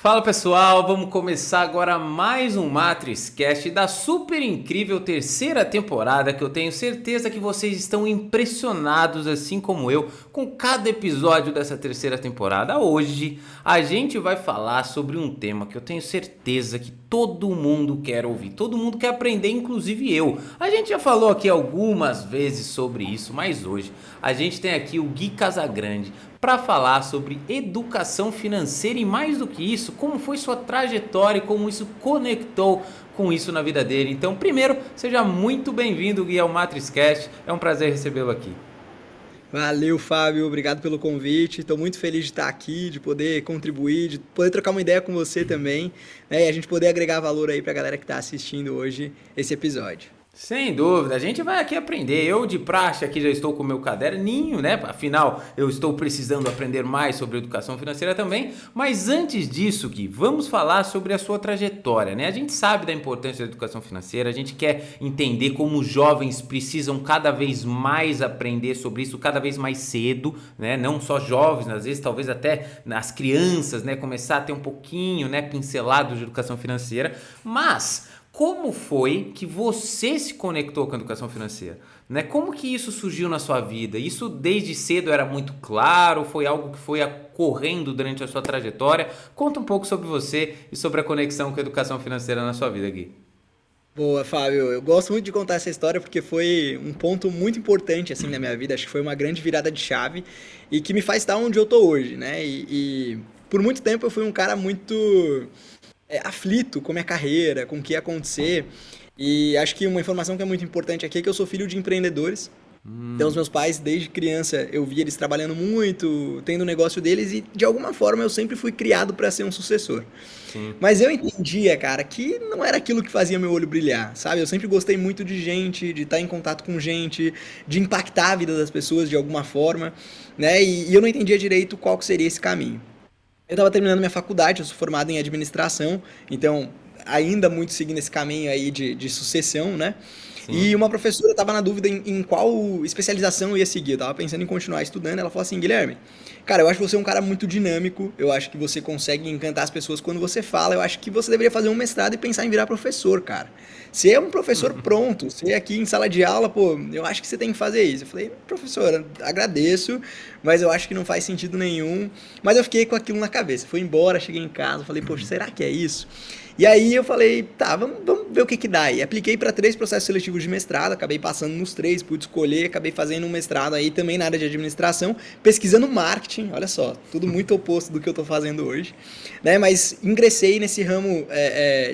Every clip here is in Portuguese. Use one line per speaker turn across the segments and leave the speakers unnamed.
Fala pessoal, vamos começar agora mais um MatrixCast da super incrível terceira temporada que eu tenho certeza que vocês estão impressionados assim como eu com cada episódio dessa terceira temporada. Hoje a gente vai falar sobre um tema que eu tenho certeza que todo mundo quer ouvir, todo mundo quer aprender, inclusive eu. A gente já falou aqui algumas vezes sobre isso, mas hoje a gente tem aqui o Gui Casagrande para falar sobre educação financeira e mais do que isso, como foi sua trajetória e como isso conectou com isso na vida dele. Então, primeiro, seja muito bem-vindo, Gui, ao MatrixCast. É um prazer recebê-lo aqui.
Valeu, Fábio. Obrigado pelo convite. Estou muito feliz de estar aqui, de poder contribuir, de poder trocar uma ideia com você também, né? E a gente poder agregar valor aí para a galera que está assistindo hoje esse episódio.
Sem dúvida, a gente vai aqui aprender. Eu de praxe aqui já estou com o meu caderninho, né? Afinal, eu estou precisando aprender mais sobre educação financeira também. Mas antes disso, Gui, vamos falar sobre a sua trajetória, né? A gente sabe da importância da educação financeira, a gente quer entender como os jovens precisam cada vez mais aprender sobre isso, cada vez mais cedo, né? Não só jovens, às vezes talvez até as crianças, né? Começar a ter um pouquinho, né? Pincelado de educação financeira, mas como foi que você se conectou com a educação financeira? Né? Como que isso surgiu na sua vida? Isso desde cedo era muito claro? Foi algo que foi ocorrendo durante a sua trajetória? Conta um pouco sobre você e sobre a conexão com a educação financeira na sua vida, Gui.
Boa, Fábio. Eu gosto muito de contar essa história porque foi um ponto muito importante assim na minha vida. Acho que foi uma grande virada de chave e que me faz estar onde eu tô hoje, né? E por muito tempo eu fui um cara muito aflito com a minha carreira, com o que ia acontecer. E acho que uma informação que é muito importante aqui é que eu sou filho de empreendedores. Então, os meus pais, desde criança, eu via eles trabalhando muito, tendo o negócio deles, e de alguma forma eu sempre fui criado para ser um sucessor.
Sim.
Mas eu entendia, cara, que não era aquilo que fazia meu olho brilhar, sabe? Eu sempre gostei muito de gente, de estar em contato com gente, de impactar a vida das pessoas de alguma forma, né? E eu não entendia direito qual que seria esse caminho. Eu estava terminando minha faculdade, eu sou formado em administração, então ainda muito seguindo esse caminho aí de sucessão, né? E
Sim.
uma professora estava na dúvida em qual especialização eu ia seguir. Eu estava pensando em continuar estudando. Ela falou assim: Guilherme, cara, eu acho você um cara muito dinâmico. Eu acho que você consegue encantar as pessoas quando você fala. Eu acho que você deveria fazer um mestrado e pensar em virar professor, cara. Você é um professor pronto. Você é aqui em sala de aula, pô, eu acho que você tem que fazer isso. Eu falei: professora, agradeço, mas eu acho que não faz sentido nenhum. Mas eu fiquei com aquilo na cabeça. Fui embora, cheguei em casa, falei: poxa, será que é isso? E aí eu falei, tá, vamos ver o que dá. E apliquei para 3 processos seletivos de mestrado, acabei passando nos 3, pude escolher, acabei fazendo um mestrado aí também na área de administração, pesquisando marketing, olha só, tudo muito oposto do que eu estou fazendo hoje, né? Mas ingressei nesse ramo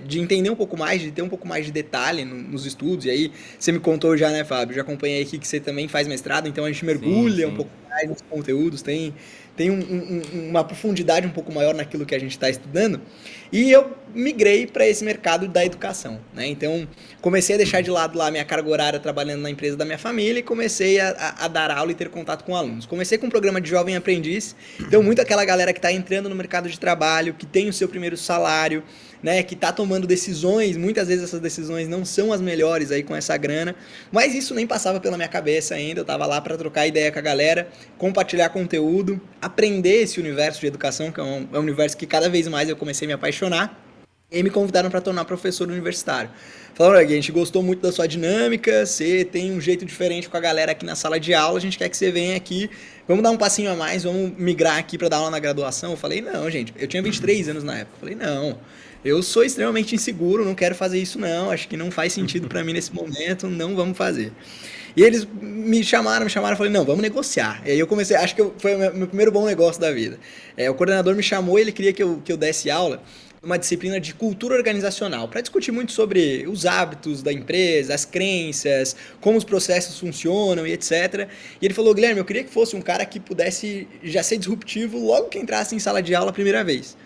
de entender um pouco mais, de ter um pouco mais de detalhe nos estudos, e aí você me contou já, né, Fábio? Já acompanhei aqui que você também faz mestrado, então a gente
Sim,
mergulha um
sim.
pouco mais nos conteúdos, tem uma profundidade um pouco maior naquilo que a gente está estudando. E eu migrei para esse mercado da educação, né? Então, comecei a deixar de lado lá a minha carga horária trabalhando na empresa da minha família e comecei a dar aula e ter contato com alunos. Comecei com um programa de jovem aprendiz, então muito aquela galera que está entrando no mercado de trabalho, que tem o seu primeiro salário, né, que está tomando decisões, muitas vezes essas decisões não são as melhores aí com essa grana, mas isso nem passava pela minha cabeça ainda, eu estava lá para trocar ideia com a galera, compartilhar conteúdo, aprender esse universo de educação, que é um universo que cada vez mais eu comecei a me apaixonar, e aí me convidaram para tornar professor universitário. Falaram: olha, a gente gostou muito da sua dinâmica, você tem um jeito diferente com a galera aqui na sala de aula, a gente quer que você venha aqui, vamos dar um passinho a mais, vamos migrar aqui para dar aula na graduação. Eu falei: não, gente, eu tinha 23 anos na época. Eu falei: não, eu sou extremamente inseguro, não quero fazer isso não, acho que não faz sentido para mim nesse momento, não vamos fazer. E eles me chamaram, falei: não, vamos negociar. E aí eu comecei, acho que foi o meu primeiro bom negócio da vida. O coordenador me chamou e ele queria que eu desse aula uma disciplina de cultura organizacional, para discutir muito sobre os hábitos da empresa, as crenças, como os processos funcionam e etc. E ele falou: Guilherme, eu queria que fosse um cara que pudesse já ser disruptivo logo que entrasse em sala de aula a primeira vez.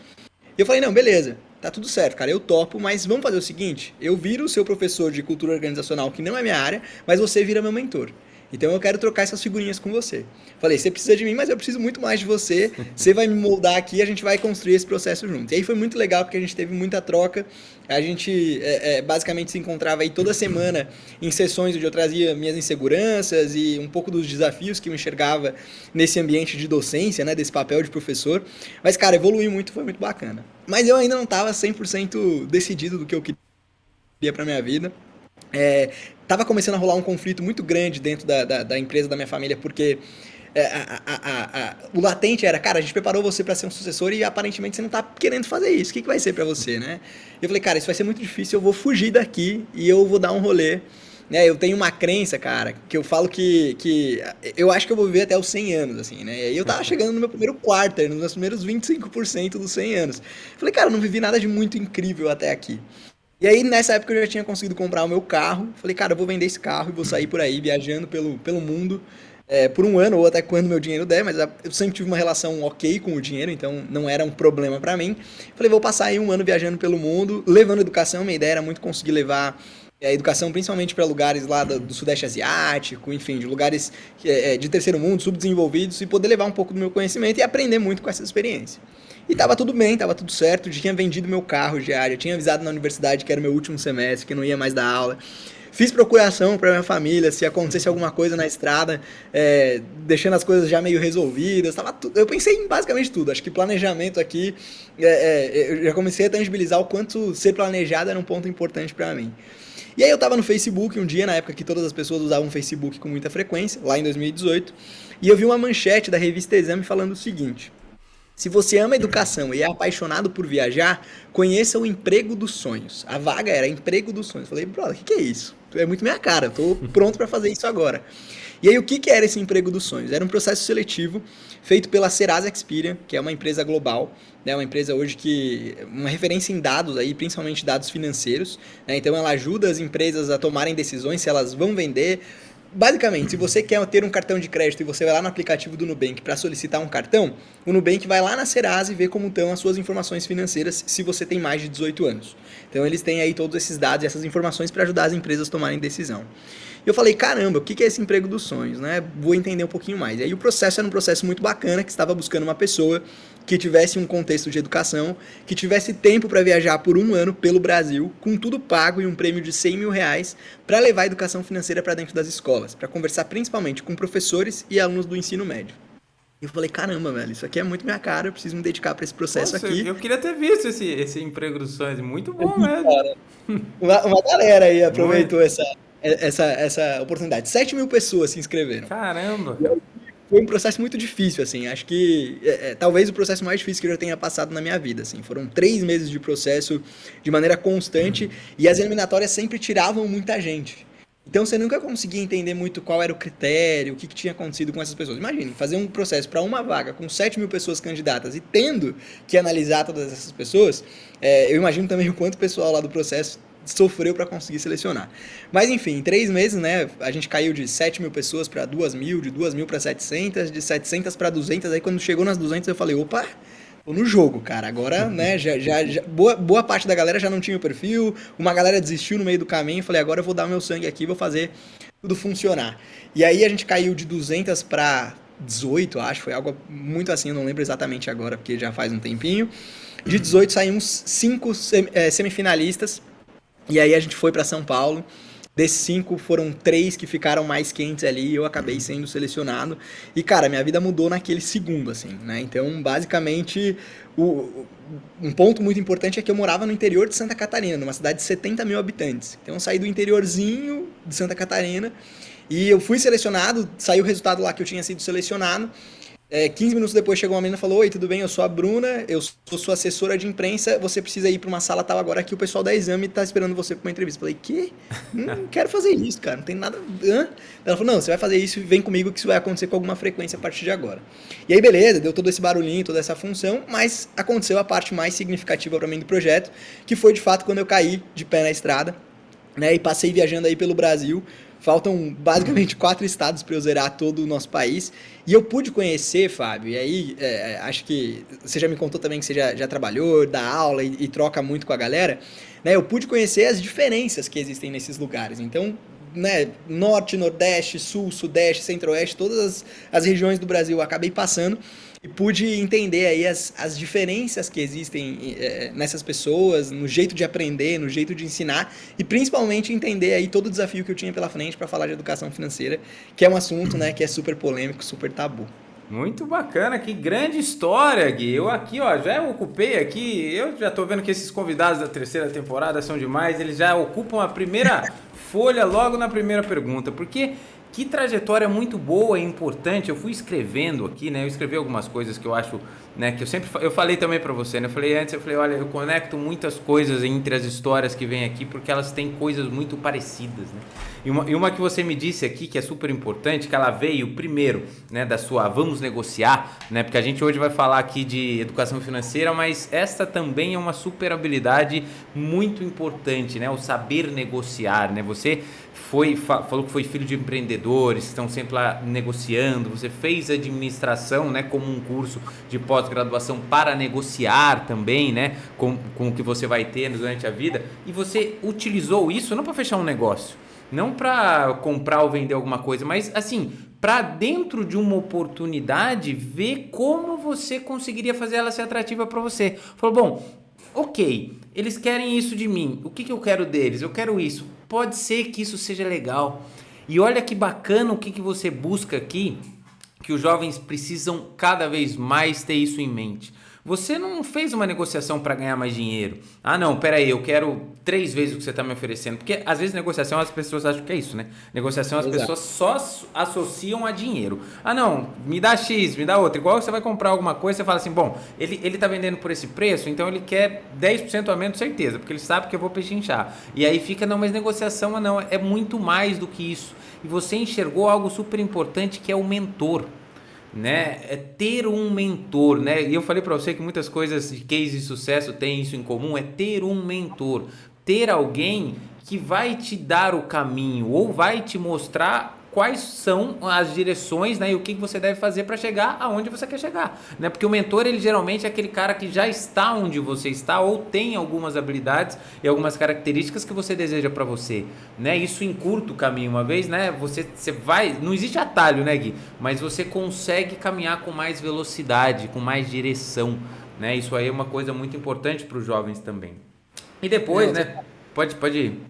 E eu falei: não, beleza, tá tudo certo, cara, eu topo, mas vamos fazer o seguinte: eu viro o seu professor de cultura organizacional, que não é minha área, mas você vira meu mentor. Então eu quero trocar essas figurinhas com você. Falei, você precisa de mim, mas eu preciso muito mais de você. Você vai me moldar aqui e a gente vai construir esse processo junto. E aí foi muito legal porque a gente teve muita troca. A gente basicamente se encontrava aí toda semana em sessões onde eu trazia minhas inseguranças e um pouco dos desafios que eu enxergava nesse ambiente de docência, né, desse papel de professor. Mas, cara, evoluiu muito, foi muito bacana. Mas eu ainda não estava 100% decidido do que eu queria para minha vida. Tava começando a rolar um conflito muito grande dentro da empresa da minha família, porque o latente era, cara, a gente preparou você para ser um sucessor e aparentemente você não tá querendo fazer isso. O que vai ser para você, né? Eu falei, cara, isso vai ser muito difícil, eu vou fugir daqui e eu vou dar um rolê. Né? Eu tenho uma crença, cara, que eu falo que eu acho que eu vou viver até os 100 anos, assim, né? E eu tava chegando no meu primeiro quarter, nos meus primeiros 25% dos 100 anos. Falei, cara, eu não vivi nada de muito incrível até aqui. E aí, nessa época, eu já tinha conseguido comprar o meu carro. Falei, cara, eu vou vender esse carro e vou sair por aí, viajando pelo mundo, por um ano ou até quando meu dinheiro der, mas eu sempre tive uma relação ok com o dinheiro, então não era um problema pra mim. Falei, vou passar aí um ano viajando pelo mundo, levando educação. Minha ideia era muito conseguir levar a educação principalmente para lugares lá do Sudeste Asiático, enfim, de lugares de terceiro mundo, subdesenvolvidos, e poder levar um pouco do meu conhecimento e aprender muito com essa experiência. E tava tudo bem, tava tudo certo, já tinha vendido meu carro já tinha avisado na universidade que era o meu último semestre, que não ia mais dar aula. Fiz procuração para minha família, se acontecesse alguma coisa na estrada, deixando as coisas já meio resolvidas, tava tudo. Eu pensei em basicamente tudo, acho que planejamento aqui, eu já comecei a tangibilizar o quanto ser planejado era um ponto importante para mim. E aí eu tava no Facebook um dia, na época que todas as pessoas usavam o Facebook com muita frequência, lá em 2018, e eu vi uma manchete da revista Exame falando o seguinte: se você ama educação e é apaixonado por viajar, conheça o emprego dos sonhos. A vaga era emprego dos sonhos. Falei, brother, o que é isso? É muito minha cara, eu tô pronto para fazer isso agora. E aí o que era esse emprego dos sonhos? Era um processo seletivo feito pela Serasa Experian, que é uma empresa global, né, uma empresa hoje que uma referência em dados aí, principalmente dados financeiros, né, então ela ajuda as empresas a tomarem decisões se elas vão vender. Basicamente, se você quer ter um cartão de crédito e você vai lá no aplicativo do Nubank para solicitar um cartão, o Nubank vai lá na Serasa e vê como estão as suas informações financeiras se você tem mais de 18 anos. Então eles têm aí todos esses dados e essas informações para ajudar as empresas a tomarem decisão. E eu falei, caramba, o que é esse emprego dos sonhos, né? Vou entender um pouquinho mais. E aí o processo era um processo muito bacana, que estava buscando uma pessoa que tivesse um contexto de educação, que tivesse tempo para viajar por um ano pelo Brasil, com tudo pago e um prêmio de 100 mil reais, para levar a educação financeira para dentro das escolas, para conversar principalmente com professores e alunos do ensino médio. E eu falei, caramba, velho, isso aqui é muito minha cara, eu preciso me dedicar para esse processo.
Nossa,
aqui.
Eu queria ter visto esse emprego dos sonhos, muito bom mesmo.
Uma galera aí aproveitou essa oportunidade. 7 mil pessoas se inscreveram.
Caramba!
Foi um processo muito difícil, assim, acho que talvez o processo mais difícil que eu já tenha passado na minha vida, assim, foram 3 meses de processo de maneira constante e as eliminatórias sempre tiravam muita gente. Então você nunca conseguia entender muito qual era o critério, o que tinha acontecido com essas pessoas. Imagine, fazer um processo para uma vaga com 7 mil pessoas candidatas e tendo que analisar todas essas pessoas, eu imagino também o quanto o pessoal lá do processo sofreu para conseguir selecionar. Mas enfim, em 3 meses, né, a gente caiu de 7 mil pessoas para 2 mil, de 2 mil para 700, de 700 para 200, aí quando chegou nas 200 eu falei, opa, tô no jogo, cara, agora, né, boa parte da galera já não tinha o perfil, uma galera desistiu no meio do caminho, falei, agora eu vou dar meu sangue aqui, vou fazer tudo funcionar. E aí a gente caiu de 200 para 18, acho, foi algo muito assim, eu não lembro exatamente agora, porque já faz um tempinho. De 18 saímos 5 semifinalistas, e aí a gente foi para São Paulo. Desses 5 foram 3 que ficaram mais quentes ali e eu acabei sendo selecionado. E, cara, minha vida mudou naquele segundo, assim, né? Então, basicamente, um ponto muito importante é que eu morava no interior de Santa Catarina, numa cidade de 70 mil habitantes. Então, eu saí do interiorzinho de Santa Catarina e eu fui selecionado, saiu o resultado lá que eu tinha sido selecionado. 15 minutos depois chegou uma menina e falou, oi, tudo bem? Eu sou a Bruna, eu sou sua assessora de imprensa, você precisa ir para uma sala tal agora que o pessoal da Exame tá esperando você para uma entrevista. Falei, que? Não quero fazer isso, cara, não tem nada... Ela falou, não, você vai fazer isso e vem comigo que isso vai acontecer com alguma frequência a partir de agora. E aí, beleza, deu todo esse barulhinho, toda essa função, mas aconteceu a parte mais significativa para mim do projeto, que foi de fato quando eu caí de pé na estrada, né, e passei viajando aí pelo Brasil. Faltam basicamente 4 estados para eu zerar todo o nosso país. E eu pude conhecer, Fábio, e aí acho que você já me contou também que você já trabalhou, dá aula e troca muito com a galera. Né? Eu pude conhecer as diferenças que existem nesses lugares. Então, né, norte, nordeste, sul, sudeste, centro-oeste, todas as regiões do Brasil eu acabei passando e pude entender aí as diferenças que existem nessas pessoas, no jeito de aprender, no jeito de ensinar e principalmente entender aí todo o desafio que eu tinha pela frente para falar de educação financeira, que é um assunto, né, que é super polêmico, super tabu.
Muito bacana, que grande história, Gui. Eu aqui, ó, já ocupei aqui, eu já tô vendo que esses convidados da terceira temporada são demais, eles já ocupam a primeira folha logo na primeira pergunta, porque que trajetória muito boa e importante. Eu fui escrevendo aqui, né? Eu escrevi algumas coisas que eu acho, né, que eu falei também para você, né? Eu falei, olha, eu conecto muitas coisas entre as histórias que vêm aqui porque elas têm coisas muito parecidas, né? E uma que você me disse aqui que é super importante, que ela veio primeiro, né, da sua vamos negociar, né? Porque a gente hoje vai falar aqui de educação financeira, mas esta também é uma super habilidade muito importante, né? O saber negociar, né? Você falou que foi filho de empreendedores, que estão sempre lá negociando, você fez administração, né, como um curso de pós-graduação para negociar também, né, com o que você vai ter durante a vida, e você utilizou isso não para fechar um negócio, não para comprar ou vender alguma coisa, mas assim, para dentro de uma oportunidade, ver como você conseguiria fazer ela ser atrativa para você. Falou, bom, ok, eles querem isso de mim, o que eu quero deles? Eu quero isso, pode ser que isso seja legal. E olha que bacana o que você busca aqui, que os jovens precisam cada vez mais ter isso em mente. Você não fez uma negociação para ganhar mais dinheiro. Ah, não, peraí, eu quero 3 vezes o que você está me oferecendo. Porque às vezes negociação as pessoas acham que é isso, né? Negociação as pessoas só associam a dinheiro. Ah, não, me dá X, me dá outro. Igual você vai comprar alguma coisa, você fala assim, bom, ele tá vendendo por esse preço, então ele quer 10% a menos, certeza, porque ele sabe que eu vou pechinchar. E aí fica, não, mas negociação não, é muito mais do que isso. E você enxergou algo super importante que é o mentor. Né? É ter um mentor, né? E eu falei para você que muitas coisas de case de sucesso têm isso em comum, é ter um mentor, ter alguém que vai te dar o caminho ou vai te mostrar quais são as direções, né, e o que você deve fazer para chegar aonde você quer chegar, né? Porque o mentor, ele geralmente é aquele cara que já está onde você está ou tem algumas habilidades e algumas características que você deseja para você, né? Isso encurta o caminho uma vez, né? Você vai, não existe atalho, né, Gui? Mas você consegue caminhar com mais velocidade, com mais direção, né? Isso aí é uma coisa muito importante para os jovens também. E depois, né? Pode ir.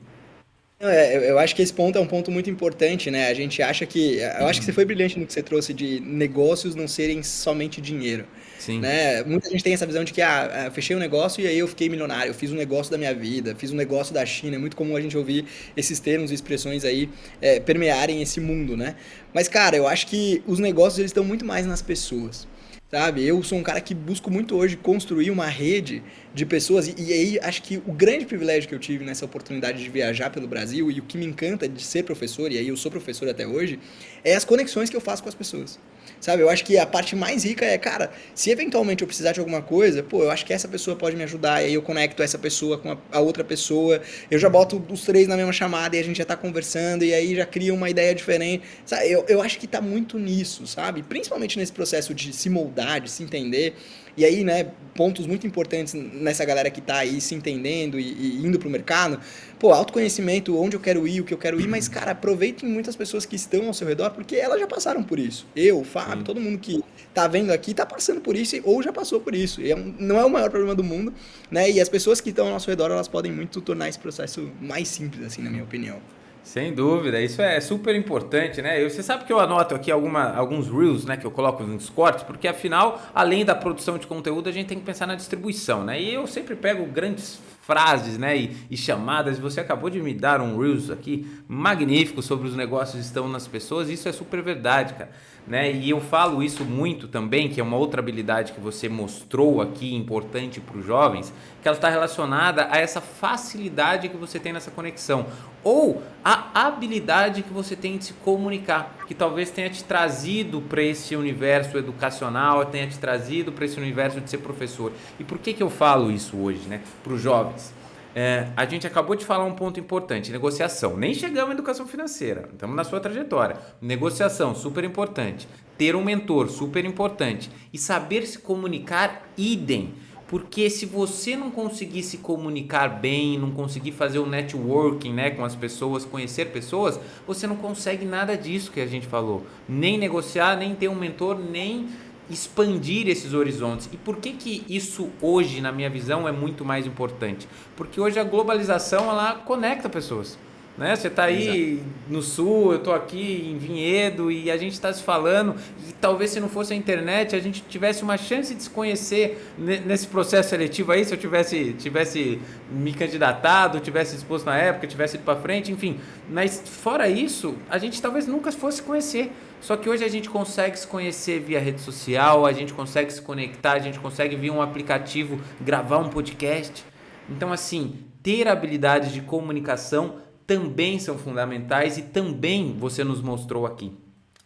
Eu acho que esse ponto é um ponto muito importante, né? A gente acha que. Eu acho que você foi brilhante no que você trouxe de negócios não serem somente dinheiro.
Sim.
Né? Muita gente tem essa visão de que, eu fechei um negócio e aí eu fiquei milionário, eu fiz um negócio da minha vida, fiz um negócio da China. É muito comum a gente ouvir esses termos e expressões aí permearem esse mundo, né? Mas, cara, eu acho que os negócios eles estão muito mais nas pessoas. Sabe? Eu sou um cara que busco muito hoje construir uma rede de pessoas e aí acho que o grande privilégio que eu tive nessa oportunidade de viajar pelo Brasil e o que me encanta de ser professor, e aí eu sou professor até hoje, é as conexões que eu faço com as pessoas. Sabe? Eu acho que a parte mais rica é, cara, se eventualmente eu precisar de alguma coisa, pô, eu acho que essa pessoa pode me ajudar, e aí eu conecto essa pessoa com a outra pessoa, eu já boto os 3 na mesma chamada e a gente já tá conversando, e aí já cria uma ideia diferente. Sabe? Eu acho que tá muito nisso, sabe? Principalmente nesse processo de se moldar, de se entender. E aí, né, pontos muito importantes nessa galera que tá aí se entendendo e indo pro mercado. Pô, autoconhecimento, onde eu quero ir, o que eu quero ir, mas, cara, aproveitem muitas pessoas que estão ao seu redor, porque elas já passaram por isso. Eu, o Fábio, todo mundo que tá vendo aqui tá passando por isso ou já passou por isso. E não é o maior problema do mundo, né? E as pessoas que estão ao nosso redor, elas podem muito tornar esse processo mais simples, assim, na minha opinião.
Sem dúvida, isso é super importante, né? Você sabe que eu anoto aqui alguns reels, né, que eu coloco nos cortes, porque afinal, além da produção de conteúdo, a gente tem que pensar na distribuição, né? E eu sempre pego grandes frases, né, e chamadas. Você acabou de me dar um reels aqui magnífico sobre os negócios que estão nas pessoas. Isso é super verdade, cara, né? E eu falo isso muito também, que é uma outra habilidade que você mostrou aqui importante para os jovens, que ela está relacionada a essa facilidade que você tem nessa conexão ou a habilidade que você tem de se comunicar, que talvez tenha te trazido para esse universo educacional, tenha te trazido para esse universo de ser professor. E por que eu falo isso hoje, né, para os jovens? A gente acabou de falar um ponto importante, negociação. Nem chegamos à educação financeira, estamos na sua trajetória. Negociação, super importante. Ter um mentor, super importante. E saber se comunicar, idem. Porque se você não conseguir se comunicar bem, não conseguir fazer o networking, né, com as pessoas, conhecer pessoas, você não consegue nada disso que a gente falou. Nem negociar, nem ter um mentor, nem expandir esses horizontes. E por que isso hoje, na minha visão, é muito mais importante? Porque hoje a globalização, ela conecta pessoas. Né? Você está aí no sul, eu estou aqui em Vinhedo e a gente está se falando e talvez se não fosse a internet a gente tivesse uma chance de se conhecer nesse processo seletivo aí, se eu tivesse me candidatado, tivesse exposto na época, tivesse ido para frente, enfim. Mas fora isso, a gente talvez nunca fosse conhecer. Só que hoje a gente consegue se conhecer via rede social, a gente consegue se conectar, a gente consegue via um aplicativo gravar um podcast. Então assim, ter habilidades de comunicação também são fundamentais e também você nos mostrou aqui.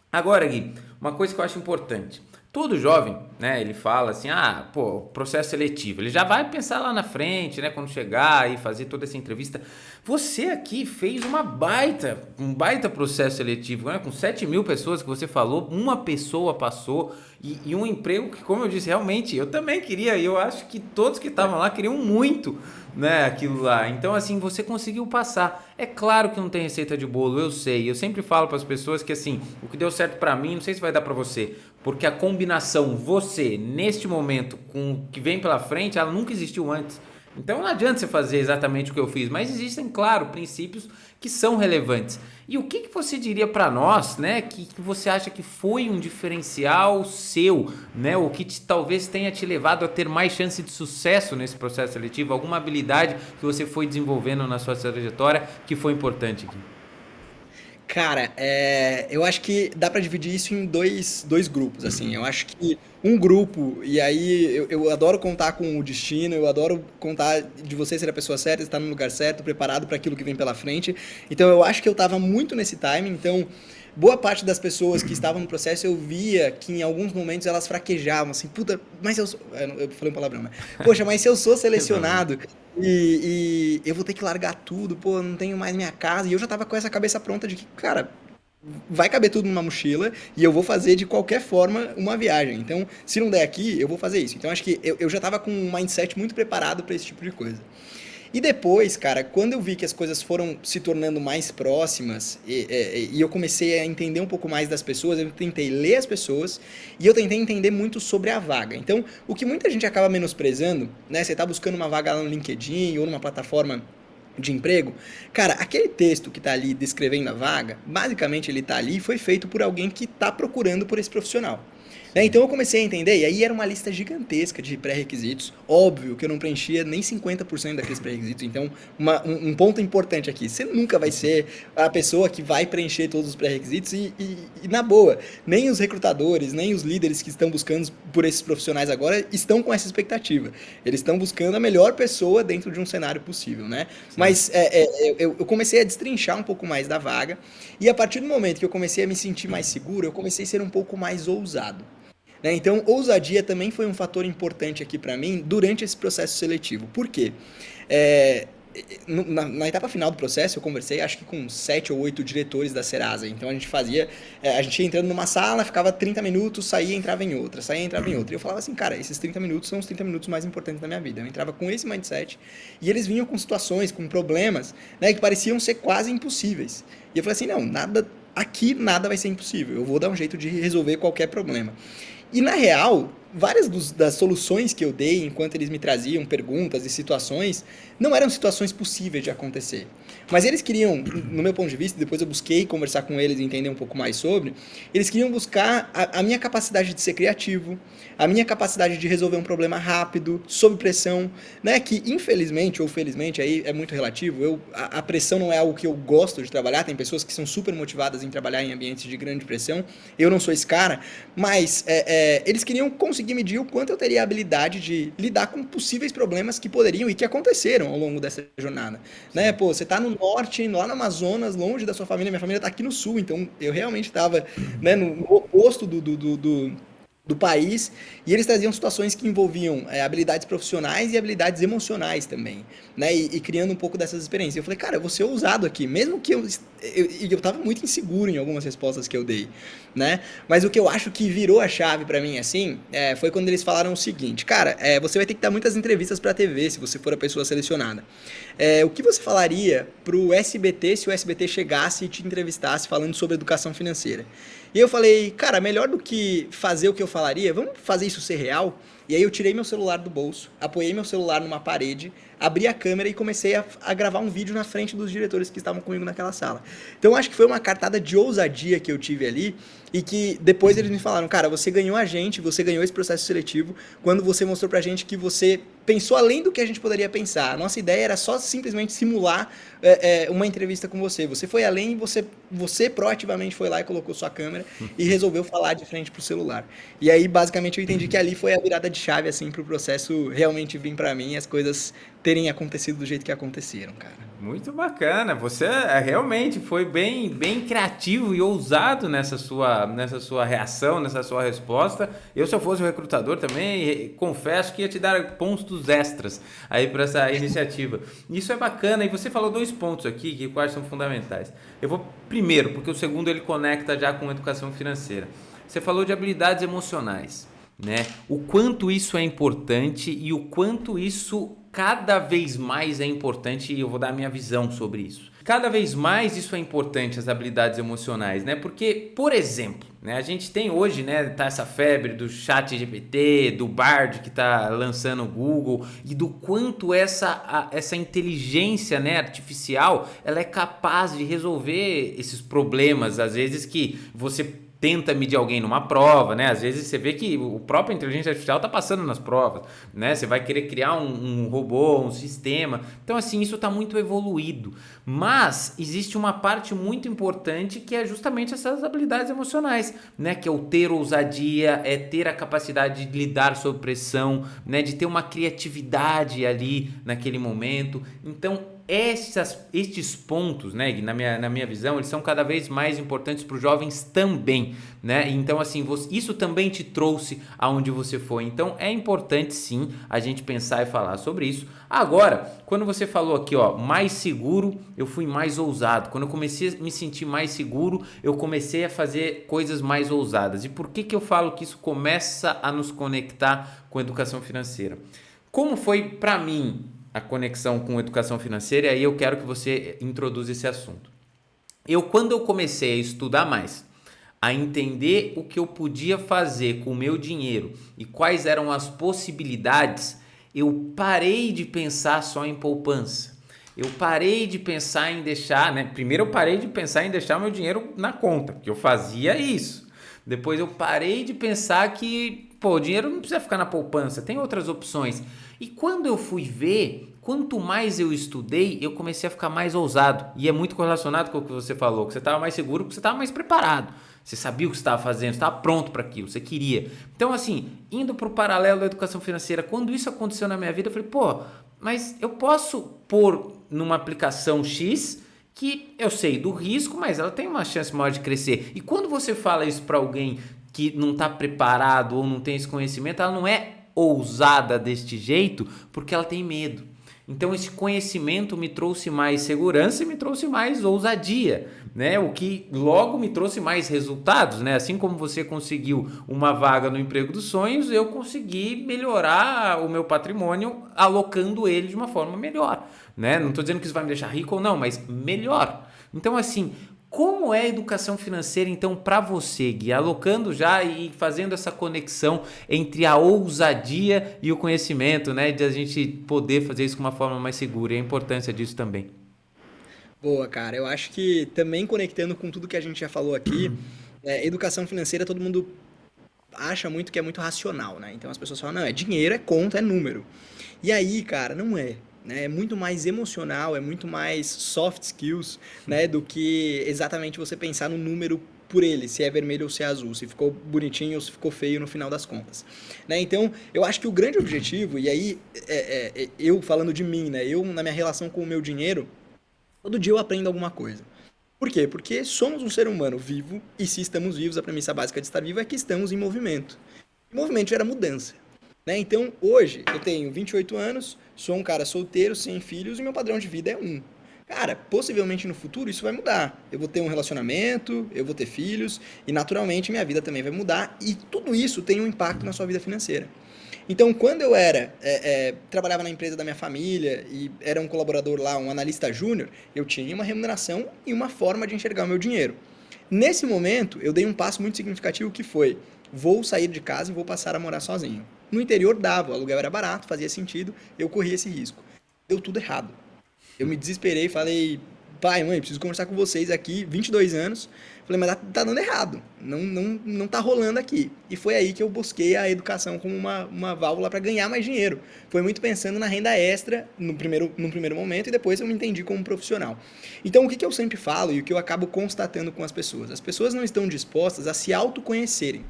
Agora, Gui, uma coisa que eu acho importante. Todo jovem, né, ele fala assim, processo seletivo. Ele já vai pensar lá na frente, né, quando chegar e fazer toda essa entrevista. Você aqui fez um baita processo seletivo, né, com 7.000 pessoas que você falou, uma pessoa passou e um emprego que, como eu disse, realmente eu também queria e eu acho que todos que estavam lá queriam muito, né, aquilo lá. Então, assim, você conseguiu passar. É claro que não tem receita de bolo, eu sei. Eu sempre falo para as pessoas que, assim, o que deu certo para mim, não sei se vai dar para você, porque a combinação você, neste momento, com o que vem pela frente, ela nunca existiu antes. Então não adianta você fazer exatamente o que eu fiz, mas existem, claro, princípios que são relevantes. E o que você diria para nós, né, que você acha que foi um diferencial seu, né, ou que talvez tenha te levado a ter mais chance de sucesso nesse processo seletivo, alguma habilidade que você foi desenvolvendo na sua trajetória que foi importante aqui?
Cara, eu acho que dá pra dividir isso em dois grupos, assim. Eu acho que um grupo, e aí eu adoro contar com o destino, eu adoro contar de você ser a pessoa certa, estar no lugar certo, preparado para aquilo que vem pela frente. Então eu acho que eu tava muito nesse timing, então boa parte das pessoas que estavam no processo eu via que em alguns momentos elas fraquejavam, assim, puta, mas eu falei um palavrão, né? Poxa, mas se eu sou selecionado e eu vou ter que largar tudo, pô, não tenho mais minha casa, e eu já tava com essa cabeça pronta de que, cara, vai caber tudo numa mochila e eu vou fazer de qualquer forma uma viagem. Então, se não der aqui, eu vou fazer isso. Então, acho que eu já tava com um mindset muito preparado para esse tipo de coisa. E depois, cara, quando eu vi que as coisas foram se tornando mais próximas e eu comecei a entender um pouco mais das pessoas, eu tentei ler as pessoas e eu tentei entender muito sobre a vaga. Então, o que muita gente acaba menosprezando, né? Você tá buscando uma vaga lá no LinkedIn ou numa plataforma de emprego, cara, aquele texto que tá ali descrevendo a vaga, basicamente ele tá ali e foi feito por alguém que tá procurando por esse profissional. Né? Então eu comecei a entender, e aí era uma lista gigantesca de pré-requisitos. Óbvio que eu não preenchia nem 50% daqueles pré-requisitos. Então, um ponto importante aqui: você nunca vai ser a pessoa que vai preencher todos os pré-requisitos, e na boa, nem os recrutadores, nem os líderes que estão buscando por esses profissionais agora estão com essa expectativa. Eles estão buscando a melhor pessoa dentro de um cenário possível, né? Sim. Mas eu comecei a destrinchar um pouco mais da vaga, e a partir do momento que eu comecei a me sentir mais seguro, eu comecei a ser um pouco mais ousado. Né? Então, ousadia também foi um fator importante aqui para mim durante esse processo seletivo. Por quê? Na etapa final do processo, eu conversei acho que com 7 ou 8 diretores da Serasa. Então, a gente ia entrando numa sala, ficava 30 minutos, saía e entrava em outra, saía e entrava em outra. E eu falava assim, cara, esses 30 minutos são os 30 minutos mais importantes da minha vida. Eu entrava com esse mindset e eles vinham com situações, com problemas, né, que pareciam ser quase impossíveis. E eu falei assim, não, aqui nada vai ser impossível. Eu vou dar um jeito de resolver qualquer problema. E, na real, várias das soluções que eu dei enquanto eles me traziam perguntas e situações não eram situações possíveis de acontecer. Mas eles queriam, no meu ponto de vista, depois eu busquei conversar com eles e entender um pouco mais sobre, eles queriam buscar a minha capacidade de ser criativo, a minha capacidade de resolver um problema rápido, sob pressão, né? Que infelizmente ou felizmente, aí é muito relativo, a pressão não é algo que eu gosto de trabalhar, tem pessoas que são super motivadas em trabalhar em ambientes de grande pressão, eu não sou esse cara, mas eles queriam conseguir medir o quanto eu teria a habilidade de lidar com possíveis problemas que poderiam e que aconteceram ao longo dessa jornada. Né? Pô, você tá no norte, lá no Amazonas, longe da sua família, minha família tá aqui no sul, então eu realmente estava, né, no oposto do país, e eles traziam situações que envolviam habilidades profissionais e habilidades emocionais também, né? E criando um pouco dessas experiências. Eu falei, cara, eu vou ser ousado aqui, mesmo que eu tava muito inseguro em algumas respostas que eu dei, né? Mas o que eu acho que virou a chave pra mim, assim, foi quando eles falaram o seguinte, cara, você vai ter que dar muitas entrevistas pra TV se você for a pessoa selecionada. O que você falaria pro SBT se o SBT chegasse e te entrevistasse falando sobre educação financeira? E eu falei, cara, melhor do que fazer o que eu falaria, vamos fazer isso ser real? E aí eu tirei meu celular do bolso, apoiei meu celular numa parede, abri a câmera e comecei a gravar um vídeo na frente dos diretores que estavam comigo naquela sala. Então eu acho que foi uma cartada de ousadia que eu tive ali e que depois eles me falaram, cara, você ganhou a gente, você ganhou esse processo seletivo quando você mostrou pra gente que você pensou além do que a gente poderia pensar. A nossa ideia era só simplesmente simular uma entrevista com você. Você foi além e você proativamente foi lá e colocou sua câmera e resolveu falar de frente pro celular. E aí, basicamente, eu entendi que ali foi a virada de chave, assim, pro processo realmente vir pra mim e as coisas terem acontecido do jeito que aconteceram, cara.
Muito bacana. Você realmente foi bem, bem criativo e ousado nessa sua reação, nessa sua resposta. Eu, se eu fosse o recrutador também, confesso que ia te dar pontos extras aí para essa iniciativa. Isso é bacana. E você falou dois pontos aqui que quais são fundamentais. Eu vou primeiro, porque o segundo ele conecta já com educação financeira. Você falou de habilidades emocionais, né? O quanto isso é importante e o quanto isso cada vez mais é importante, e eu vou dar a minha visão sobre isso. Cada vez mais isso é importante, as habilidades emocionais, né? Porque, por exemplo, né, a gente tem hoje, né, tá essa febre do ChatGPT, do Bard que tá lançando o Google, e do quanto essa inteligência, né, artificial, ela é capaz de resolver esses problemas, às vezes que você tenta medir alguém numa prova, né? Às vezes você vê que o próprio inteligência artificial está passando nas provas, né? Você vai querer criar um robô, um sistema. Então, assim, isso está muito evoluído. Mas existe uma parte muito importante que é justamente essas habilidades emocionais, né? Que é o ter ousadia, é ter a capacidade de lidar sob pressão, né? De ter uma criatividade ali naquele momento. Então, estes pontos, né, na minha visão, eles são cada vez mais importantes para os jovens também, né? Então, assim, isso também te trouxe aonde você foi. Então, é importante sim a gente pensar e falar sobre isso. Agora, quando você falou aqui, ó, mais seguro, eu fui mais ousado. Quando eu comecei a me sentir mais seguro, eu comecei a fazer coisas mais ousadas. E por que eu falo que isso começa a nos conectar com a educação financeira? Como foi para mim a conexão com educação financeira, e aí eu quero que você introduza esse assunto. Quando eu comecei a estudar mais, a entender o que eu podia fazer com o meu dinheiro e quais eram as possibilidades, eu parei de pensar só em poupança. Eu parei de pensar em deixar, né? Primeiro eu parei de pensar em deixar meu dinheiro na conta, porque eu fazia isso. Depois eu parei de pensar que, o dinheiro não precisa ficar na poupança, tem outras opções. E quando eu fui ver, quanto mais eu estudei, eu comecei a ficar mais ousado. E é muito correlacionado com o que você falou, que você estava mais seguro, porque você estava mais preparado. Você sabia o que você estava fazendo, você estava pronto para aquilo, você queria. Então, assim, indo para o paralelo da educação financeira, quando isso aconteceu na minha vida, eu falei, mas eu posso pôr numa aplicação X que eu sei do risco, mas ela tem uma chance maior de crescer. E quando você fala isso para alguém que não está preparado ou não tem esse conhecimento, ela não é ousada deste jeito porque ela tem medo. Então esse conhecimento me trouxe mais segurança e me trouxe mais ousadia, né? O que logo me trouxe mais resultados, né? Assim como você conseguiu uma vaga no emprego dos sonhos, eu consegui melhorar o meu patrimônio alocando ele de uma forma melhor, né? Não estou dizendo que isso vai me deixar rico ou não, mas melhor. Então, assim, como é a educação financeira, então, para você, Gui? Alocando já e fazendo essa conexão entre a ousadia e o conhecimento, né? De a gente poder fazer isso de uma forma mais segura e a importância disso também.
Boa, cara. Eu acho que também conectando com tudo que a gente já falou aqui, educação financeira todo mundo acha muito que é muito racional, né? Então as pessoas falam, não, é dinheiro, é conta, é número. E aí, cara, não é. Né? É muito mais emocional, é muito mais soft skills, né? Do que exatamente você pensar no número por ele, se é vermelho ou se é azul, se ficou bonitinho ou se ficou feio no final das contas. Né? Então, eu acho que o grande objetivo, e aí eu falando de mim, né? Eu na minha relação com o meu dinheiro, todo dia eu aprendo alguma coisa. Por quê? Porque somos um ser humano vivo, e se estamos vivos, a premissa básica de estar vivo é que estamos em movimento. O movimento gera mudança. Né? Então, hoje, eu tenho 28 anos, sou um cara solteiro, sem filhos, e meu padrão de vida é um. Cara, possivelmente no futuro isso vai mudar. Eu vou ter um relacionamento, eu vou ter filhos, e naturalmente minha vida também vai mudar, e tudo isso tem um impacto na sua vida financeira. Então, quando eu trabalhava na empresa da minha família e era um colaborador lá, um analista júnior, eu tinha uma remuneração e uma forma de enxergar o meu dinheiro. Nesse momento, eu dei um passo muito significativo que foi: vou sair de casa e vou passar a morar sozinho. No interior dava, o aluguel era barato, fazia sentido, eu corria esse risco. Deu tudo errado. Eu me desesperei e falei: pai, mãe, preciso conversar com vocês aqui, 22 anos. Falei, mas tá dando errado, não tá rolando aqui. E foi aí que eu busquei a educação como uma válvula para ganhar mais dinheiro. Foi muito pensando na renda extra no primeiro momento, e depois eu me entendi como profissional. Então, o que eu sempre falo e o que eu acabo constatando com as pessoas? As pessoas não estão dispostas a se autoconhecerem.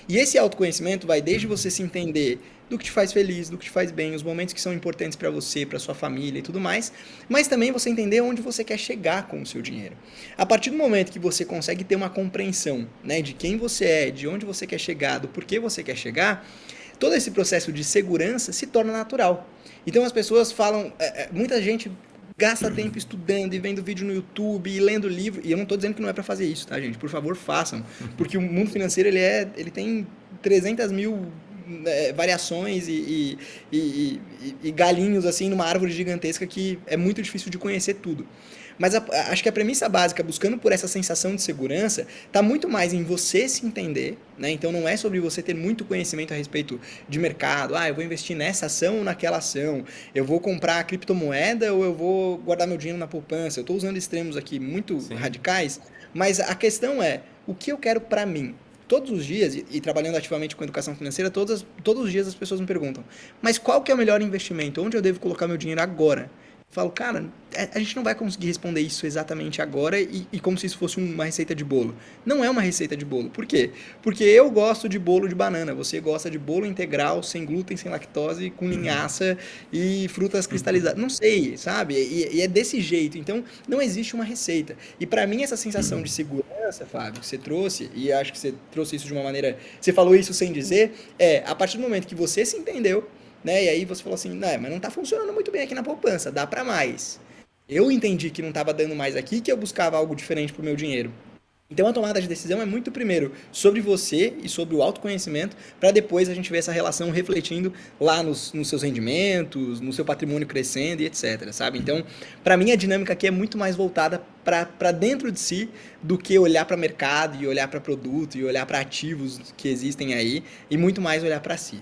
E esse autoconhecimento vai desde você se entender do que te faz feliz, do que te faz bem, os momentos que são importantes para você, para sua família e tudo mais, mas também você entender onde você quer chegar com o seu dinheiro. A partir do momento que você consegue ter uma compreensão, né, de quem você é, de onde você quer chegar, do porquê você quer chegar, todo esse processo de segurança se torna natural. Então as pessoas falam, muita gente gasta tempo estudando e vendo vídeo no YouTube e lendo livro, e eu não estou dizendo que não é para fazer isso, tá, gente? Por favor, façam, porque o mundo financeiro ele tem 300 mil variações e galinhos assim numa árvore gigantesca que é muito difícil de conhecer tudo. Mas acho que a premissa básica, buscando por essa sensação de segurança, está muito mais em você se entender, né? Então não é sobre você ter muito conhecimento a respeito de mercado. Eu vou investir nessa ação ou naquela ação. Eu vou comprar criptomoeda ou eu vou guardar meu dinheiro na poupança. Eu estou usando extremos aqui muito radicais, mas a questão é, o que eu quero para mim? Todos os dias, e trabalhando ativamente com educação financeira, todos os dias as pessoas me perguntam: mas qual que é o melhor investimento? Onde eu devo colocar meu dinheiro agora? Eu falo, cara, a gente não vai conseguir responder isso exatamente agora e como se isso fosse uma receita de bolo. Não é uma receita de bolo. Por quê? Porque eu gosto de bolo de banana, você gosta de bolo integral, sem glúten, sem lactose, com linhaça e frutas cristalizadas. Não sei, sabe? E é desse jeito. Então, não existe uma receita. E para mim, essa sensação de segurança, Fábio, que você trouxe, e acho que você trouxe isso de uma maneira... Você falou isso sem dizer, a partir do momento que você se entendeu, né? E aí você falou assim, não, mas não está funcionando muito bem aqui na poupança, dá para mais. Eu entendi que não estava dando mais aqui, que eu buscava algo diferente para o meu dinheiro. Então a tomada de decisão é muito primeiro sobre você e sobre o autoconhecimento, para depois a gente ver essa relação refletindo lá nos seus rendimentos, no seu patrimônio crescendo e etc, sabe? Então, para mim a dinâmica aqui é muito mais voltada para dentro de si do que olhar para mercado e olhar para produto e olhar para ativos que existem aí, e muito mais olhar para si.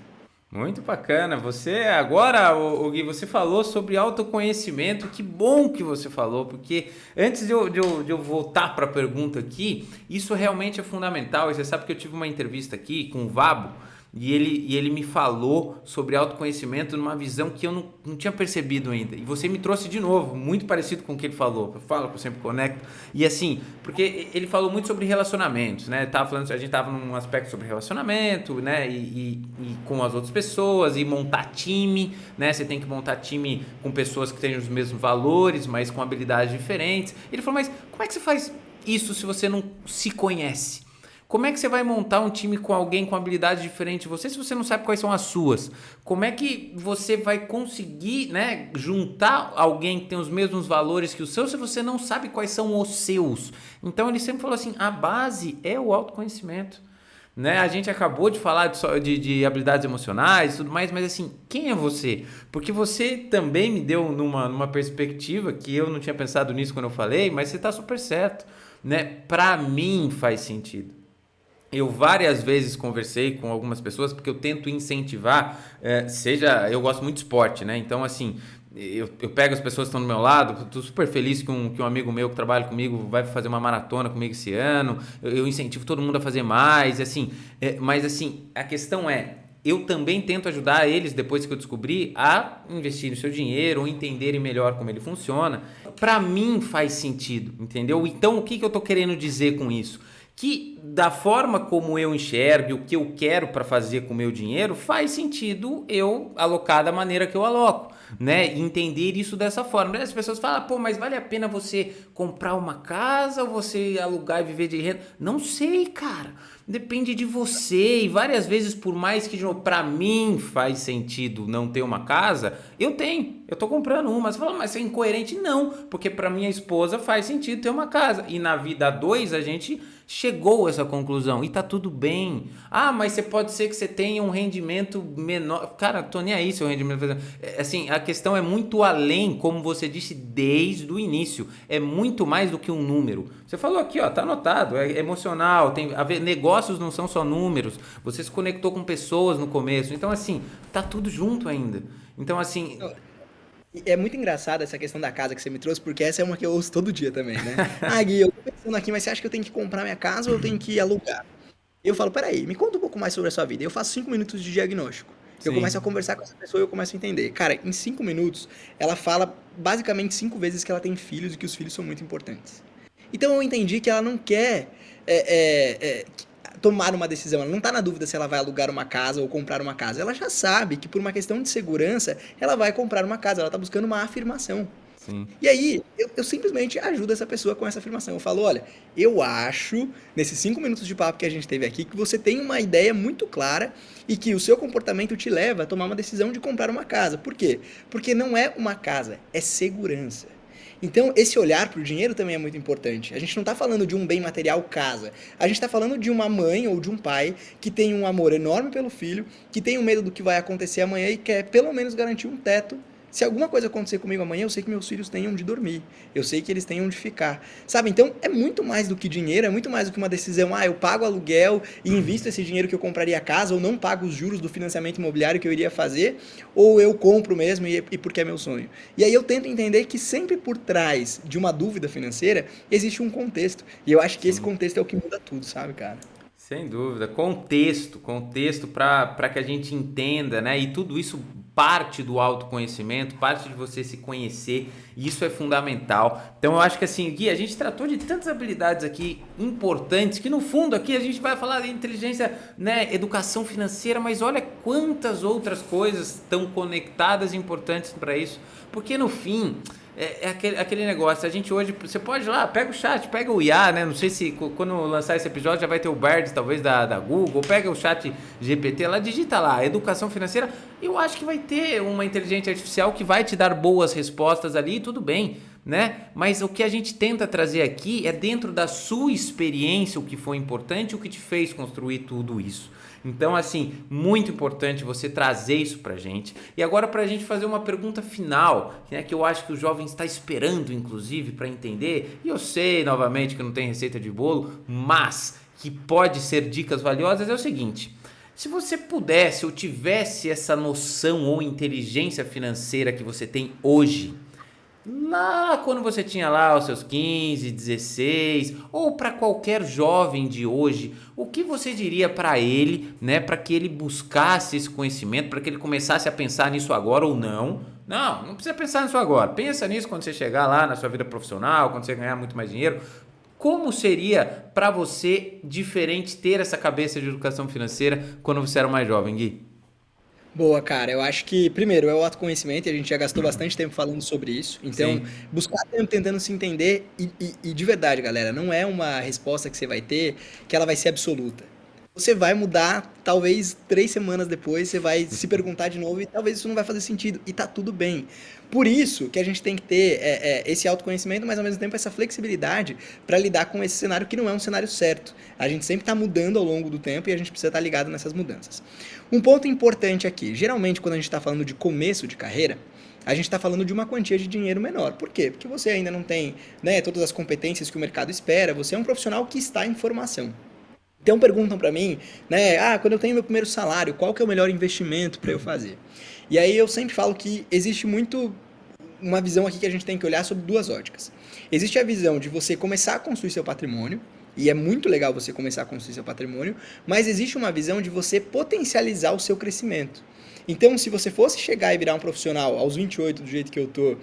Muito bacana. Você agora, o Gui, você falou sobre autoconhecimento. Que bom que você falou, porque antes de eu voltar para a pergunta aqui, isso realmente é fundamental. E você sabe que eu tive uma entrevista aqui com o Vabo, e ele me falou sobre autoconhecimento numa visão que eu não tinha percebido ainda. E você me trouxe de novo, muito parecido com o que ele falou. Eu falo que eu sempre conecto. E assim, porque ele falou muito sobre relacionamentos, né? A gente tava num aspecto sobre relacionamento, né? E com as outras pessoas, e montar time, né? Você tem que montar time com pessoas que tenham os mesmos valores, mas com habilidades diferentes. Ele falou, mas como é que você faz isso se você não se conhece? Como é que você vai montar um time com alguém com habilidades diferentes de você se você não sabe quais são as suas? Como é que você vai conseguir, né, juntar alguém que tem os mesmos valores que os seus se você não sabe quais são os seus? Então ele sempre falou assim, a base é o autoconhecimento. Né? A gente acabou de falar de habilidades emocionais e tudo mais, mas assim, quem é você? Porque você também me deu numa perspectiva que eu não tinha pensado nisso quando eu falei, mas você está super certo. Né? Para mim faz sentido. Eu várias vezes conversei com algumas pessoas, porque eu tento incentivar, eu gosto muito de esporte, né? Então, assim, eu pego as pessoas que estão do meu lado, estou super feliz que um amigo meu que trabalha comigo vai fazer uma maratona comigo esse ano, eu incentivo todo mundo a fazer mais, assim, mas assim, a questão é, eu também tento ajudar eles, depois que eu descobri, a investir no seu dinheiro, ou entenderem melhor como ele funciona. Para mim faz sentido, entendeu? Então, o que eu estou querendo dizer com isso? Que da forma como eu enxergo, o que eu quero para fazer com o meu dinheiro, faz sentido eu alocar da maneira que eu aloco. né? E entender isso dessa forma. As pessoas falam, pô, mas vale a pena você comprar uma casa ou você alugar e viver de renda? Não sei, cara. Depende de você. E várias vezes, por mais que para mim faz sentido não ter uma casa, eu tenho. Eu tô comprando uma. Você fala, mas você é incoerente? Não, porque para minha esposa faz sentido ter uma casa. E na vida a dois a gente chegou a essa conclusão e tá tudo bem. Ah, mas você pode ser que você tenha um rendimento menor. Cara, tô nem aí seu rendimento. Assim, a questão é muito além, como você disse desde o início. É muito mais do que um número. Você falou aqui, ó, tá anotado, é emocional, tem a ver, negócios não são só números. Você se conectou com pessoas no começo. Então, assim, tá tudo junto ainda. Então, assim,
É muito engraçado essa questão da casa que você me trouxe, porque essa é uma que eu ouço todo dia também, né? Ah, Gui, eu tô pensando aqui, mas você acha que eu tenho que comprar minha casa ou eu tenho que alugar? Eu falo, peraí, me conta um pouco mais sobre a sua vida. Eu faço 5 minutos de diagnóstico. Eu começo a
sim.
conversar com essa pessoa e eu começo a entender. Cara, em 5 minutos, ela fala basicamente 5 vezes que ela tem filhos e que os filhos são muito importantes. Então eu entendi que ela não quer tomar uma decisão. Ela não está na dúvida se ela vai alugar uma casa ou comprar uma casa. Ela já sabe que por uma questão de segurança, ela vai comprar uma casa. Ela está buscando uma afirmação.
Sim.
E aí, eu simplesmente ajudo essa pessoa com essa afirmação. Eu falo, olha, eu acho, nesses 5 minutos de papo que a gente teve aqui, que você tem uma ideia muito clara e que o seu comportamento te leva a tomar uma decisão de comprar uma casa. Por quê? Porque não é uma casa, é segurança. Então, esse olhar para o dinheiro também é muito importante. A gente não está falando de um bem material casa. A gente está falando de uma mãe ou de um pai que tem um amor enorme pelo filho, que tem um medo do que vai acontecer amanhã e quer pelo menos garantir um teto. Se alguma coisa acontecer comigo amanhã, eu sei que meus filhos têm onde dormir. Eu sei que eles têm onde ficar. Sabe? Então, é muito mais do que dinheiro, é muito mais do que uma decisão. Ah, eu pago aluguel e invisto esse dinheiro que eu compraria a casa, ou não pago os juros do financiamento imobiliário que eu iria fazer, ou eu compro mesmo e porque é meu sonho. E aí eu tento entender que sempre por trás de uma dúvida financeira existe um contexto. E eu acho que esse
Sim.
contexto é o que muda tudo, sabe, cara?
Sem dúvida, contexto para que a gente entenda, né? E tudo isso parte do autoconhecimento, parte de você se conhecer, e isso é fundamental. Então eu acho que assim, Gui, a gente tratou de tantas habilidades aqui importantes, que no fundo aqui a gente vai falar de inteligência, né, educação financeira, mas olha quantas outras coisas estão conectadas e importantes para isso, porque no fim é aquele negócio, a gente hoje, você pode ir lá, pega o chat, pega o IA, né? Não sei se quando lançar esse episódio já vai ter o Bard, talvez, da Google, pega o chat GPT lá, digita lá, educação financeira, eu acho que vai ter uma inteligência artificial que vai te dar boas respostas ali, tudo bem, né? Mas o que a gente tenta trazer aqui é dentro da sua experiência o que foi importante, o que te fez construir tudo isso. Então, assim, muito importante você trazer isso pra gente. E agora pra gente fazer uma pergunta final, né, que eu acho que o jovem está esperando, inclusive, para entender. E eu sei, novamente, que não tem receita de bolo, mas que pode ser dicas valiosas, é o seguinte. Se você pudesse ou tivesse essa noção ou inteligência financeira que você tem hoje, lá quando você tinha lá os seus 15, 16, ou para qualquer jovem de hoje, o que você diria para ele, né, para que ele buscasse esse conhecimento, para que ele começasse a pensar nisso agora ou não? Não, não precisa pensar nisso agora. Pensa nisso quando você chegar lá na sua vida profissional, quando você ganhar muito mais dinheiro. Como seria para você diferente ter essa cabeça de educação financeira quando você era mais jovem, Gui?
Boa, cara. Eu acho que, primeiro, é o autoconhecimento e a gente já gastou bastante tempo falando sobre isso. Então,
Sim,
buscar tempo tentando se entender e de verdade, galera, não é uma resposta que você vai ter que ela vai ser absoluta. Você vai mudar, talvez 3 semanas depois, você vai se perguntar de novo e talvez isso não vai fazer sentido. E tá tudo bem. Por isso que a gente tem que ter esse autoconhecimento, mas ao mesmo tempo essa flexibilidade para lidar com esse cenário que não é um cenário certo. A gente sempre está mudando ao longo do tempo e a gente precisa estar ligado nessas mudanças. Um ponto importante aqui, geralmente quando a gente está falando de começo de carreira, a gente está falando de uma quantia de dinheiro menor. Por quê? Porque você ainda não tem, né, todas as competências que o mercado espera, você é um profissional que está em formação. Então perguntam para mim, né, quando eu tenho meu primeiro salário, qual que é o melhor investimento para eu fazer? E aí eu sempre falo que existe muito uma visão aqui que a gente tem que olhar sobre duas óticas. Existe a visão de você começar a construir seu patrimônio, e é muito legal você começar a construir seu patrimônio, mas existe uma visão de você potencializar o seu crescimento. Então, se você fosse chegar e virar um profissional aos 28, do jeito que eu tô,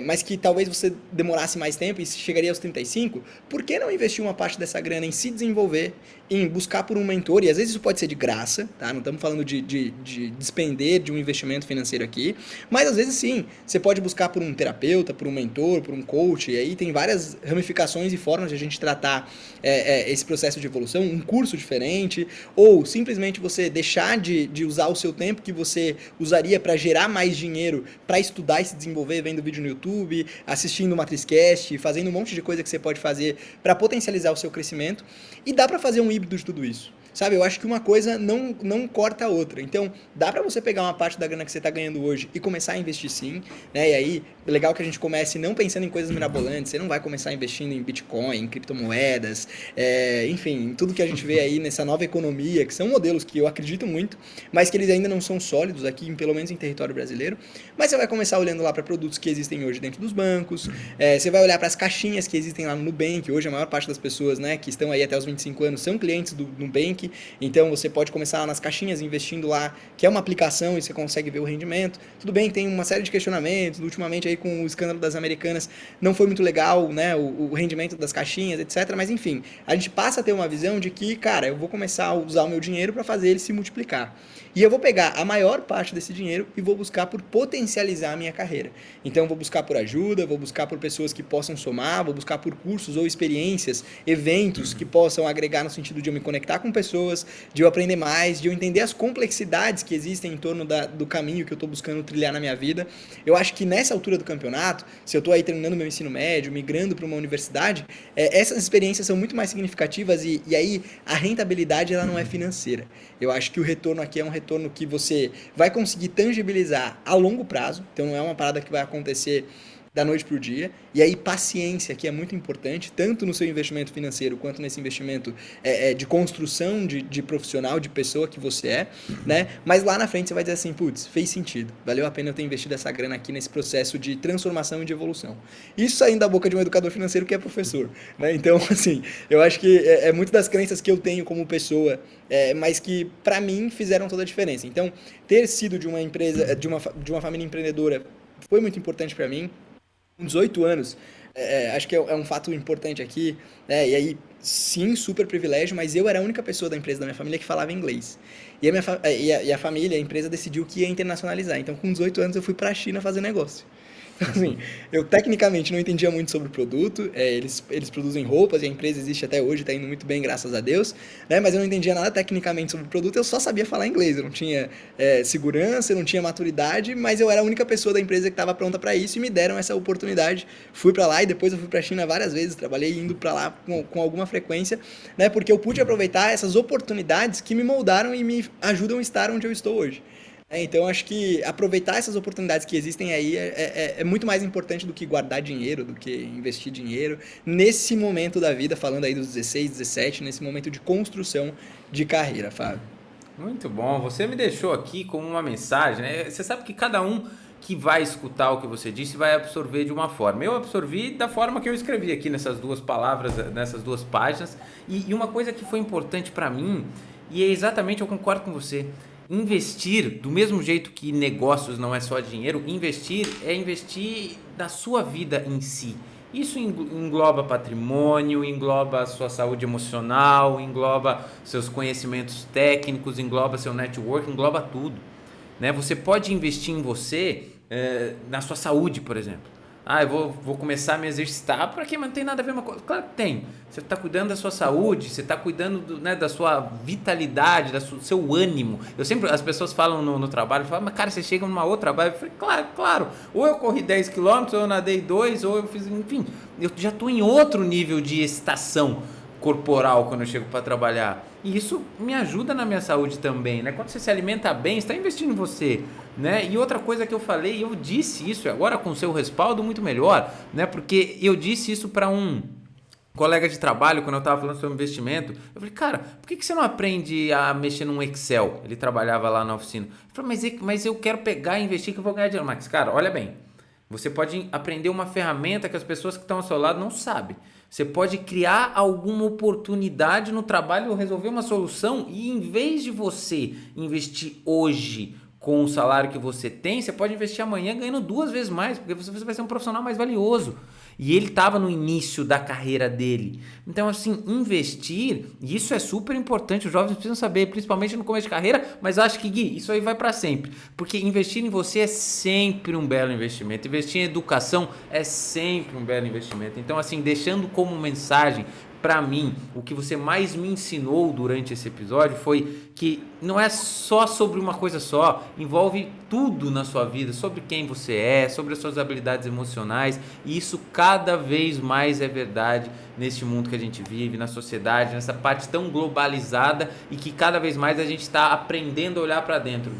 mas que talvez você demorasse mais tempo e chegaria aos 35, por que não investir uma parte dessa grana em se desenvolver, em buscar por um mentor? E às vezes isso pode ser de graça, tá? Não estamos falando de despender de um investimento financeiro aqui, mas às vezes sim, você pode buscar por um terapeuta, por um mentor, por um coach, e aí tem várias ramificações e formas de a gente tratar esse processo de evolução, um curso diferente, ou simplesmente você deixar de usar o seu tempo que você usaria para gerar mais dinheiro, para estudar e se desenvolver, vendo vídeo no YouTube, assistindo MatrizCast, fazendo um monte de coisa que você pode fazer para potencializar o seu crescimento. E dá para fazer um híbrido de tudo isso. Sabe, eu acho que uma coisa não corta a outra. Então, dá pra você pegar uma parte da grana que você tá ganhando hoje e começar a investir sim, né? E aí, legal que a gente comece não pensando em coisas mirabolantes, você não vai começar investindo em Bitcoin, em criptomoedas, enfim, em tudo que a gente vê aí nessa nova economia, que são modelos que eu acredito muito, mas que eles ainda não são sólidos aqui, pelo menos em território brasileiro. Mas você vai começar olhando lá para produtos que existem hoje dentro dos bancos, você vai olhar para as caixinhas que existem lá no Nubank. Hoje a maior parte das pessoas, né, que estão aí até os 25 anos são clientes do Nubank. Então você pode começar lá nas caixinhas investindo lá, que é uma aplicação e você consegue ver o rendimento. Tudo bem que tem uma série de questionamentos, ultimamente aí com o escândalo das Americanas não foi muito legal, né, o rendimento das caixinhas, etc. Mas enfim, a gente passa a ter uma visão de que, cara, eu vou começar a usar o meu dinheiro para fazer ele se multiplicar. E eu vou pegar a maior parte desse dinheiro e vou buscar por potencializar a minha carreira. Então eu vou buscar por ajuda, vou buscar por pessoas que possam somar, vou buscar por cursos ou experiências, eventos que possam agregar no sentido de eu me conectar com pessoas, de eu aprender mais, de eu entender as complexidades que existem em torno do caminho que eu estou buscando trilhar na minha vida. Eu acho que nessa altura do campeonato, se eu estou aí terminando meu ensino médio, migrando para uma universidade, essas experiências são muito mais significativas e aí a rentabilidade ela não é financeira. Eu acho que o retorno aqui é um retorno que você vai conseguir tangibilizar a longo prazo, então não é uma parada que vai acontecer da noite para o dia. E aí paciência, que é muito importante, tanto no seu investimento financeiro quanto nesse investimento de construção de profissional, de pessoa que você é, né? Mas lá na frente você vai dizer assim, putz, fez sentido, valeu a pena eu ter investido essa grana aqui nesse processo de transformação e de evolução. Isso saindo da boca de um educador financeiro que é professor, né? Então, assim, eu acho que é muito das crenças que eu tenho como pessoa, mas que para mim fizeram toda a diferença. Então, ter sido de uma empresa, de uma família empreendedora foi muito importante para mim. Com 18 anos, acho que é um fato importante aqui, e aí, sim, super privilégio, mas eu era a única pessoa da empresa da minha família que falava inglês. E a família, a empresa decidiu que ia internacionalizar. Então, com 18 anos, eu fui para a China fazer negócio. Então, assim, eu tecnicamente não entendia muito sobre o produto, eles produzem roupas e a empresa existe até hoje, está indo muito bem, graças a Deus, né? Mas eu não entendia nada tecnicamente sobre o produto, eu só sabia falar inglês, eu não tinha segurança, eu não tinha maturidade, mas eu era a única pessoa da empresa que estava pronta para isso e me deram essa oportunidade. Fui para lá e depois eu fui para a China várias vezes, trabalhei indo para lá com alguma frequência, né? Porque eu pude aproveitar essas oportunidades que me moldaram e me ajudam a estar onde eu estou hoje. Então, acho que aproveitar essas oportunidades que existem aí é muito mais importante do que guardar dinheiro, do que investir dinheiro, nesse momento da vida, falando aí dos 16, 17, nesse momento de construção de carreira, Fábio.
Muito bom, você me deixou aqui com uma mensagem, né? Você sabe que cada um que vai escutar o que você disse vai absorver de uma forma. Eu absorvi da forma que eu escrevi aqui nessas duas palavras, nessas duas páginas, e uma coisa que foi importante para mim, e é exatamente, eu concordo com você, investir, do mesmo jeito que negócios não é só dinheiro, investir é investir na sua vida em si. Isso engloba patrimônio, engloba a sua saúde emocional, engloba seus conhecimentos técnicos, engloba seu network, engloba tudo, né? Você pode investir em você, na sua saúde, por exemplo. Eu vou começar a me exercitar, para quê? Mas não tem nada a ver uma coisa. Claro que tem. Você está cuidando da sua saúde, você está cuidando da sua vitalidade, do seu ânimo. As pessoas falam no trabalho, falam, mas cara, você chega numa outra vibe. Eu falei, claro. Ou eu corri 10 km, ou eu nadei 2, ou eu fiz, enfim. Eu já estou em outro nível de excitação corporal quando eu chego para trabalhar. E isso me ajuda na minha saúde também, né? Quando você se alimenta bem, você está investindo em você, né? E outra coisa que eu falei, eu disse isso agora com seu respaldo muito melhor, né? Porque eu disse isso para um colega de trabalho, quando eu estava falando sobre investimento. Eu falei, cara, por que você não aprende a mexer num Excel? Ele trabalhava lá na oficina. Eu falei, mas eu quero pegar e investir que eu vou ganhar dinheiro. Mas, cara, olha bem, você pode aprender uma ferramenta que as pessoas que estão ao seu lado não sabem. Você pode criar alguma oportunidade no trabalho ou resolver uma solução, e em vez de você investir hoje com o salário que você tem, você pode investir amanhã ganhando 2 vezes mais, porque você vai ser um profissional mais valioso. E ele estava no início da carreira dele. Então, assim, investir, e isso é super importante, os jovens precisam saber, principalmente no começo de carreira, mas acho que, Gui, isso aí vai para sempre. Porque investir em você é sempre um belo investimento. Investir em educação é sempre um belo investimento. Então, assim, deixando como mensagem, para mim, o que você mais me ensinou durante esse episódio foi que não é só sobre uma coisa só, envolve tudo na sua vida, sobre quem você é, sobre as suas habilidades emocionais, e isso cada vez mais é verdade neste mundo que a gente vive, na sociedade, nessa parte tão globalizada e que cada vez mais a gente está aprendendo a olhar para dentro.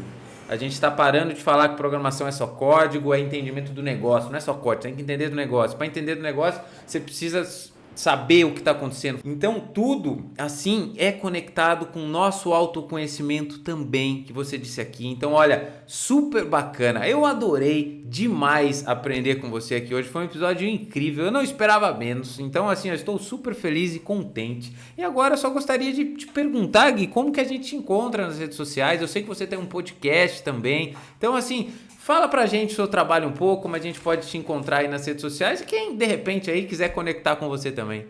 A gente está parando de falar que programação é só código, é entendimento do negócio, não é só código, você tem que entender do negócio. Para entender do negócio, você precisa saber o que está acontecendo. Então tudo assim é conectado com o nosso autoconhecimento também, que você disse aqui. Então olha, super bacana, eu adorei demais aprender com você aqui hoje, foi um episódio incrível, eu não esperava menos. Então assim, eu estou super feliz e contente. E agora eu só gostaria de te perguntar, Gui, como que a gente te encontra nas redes sociais? Eu sei que você tem um podcast também, então assim, fala pra gente o seu trabalho um pouco, como a gente pode te encontrar aí nas redes sociais e quem de repente aí quiser conectar com você também.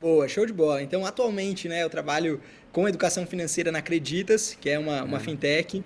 Boa, show de bola. Então, atualmente, né, eu trabalho com educação financeira na Acreditas, que é uma fintech.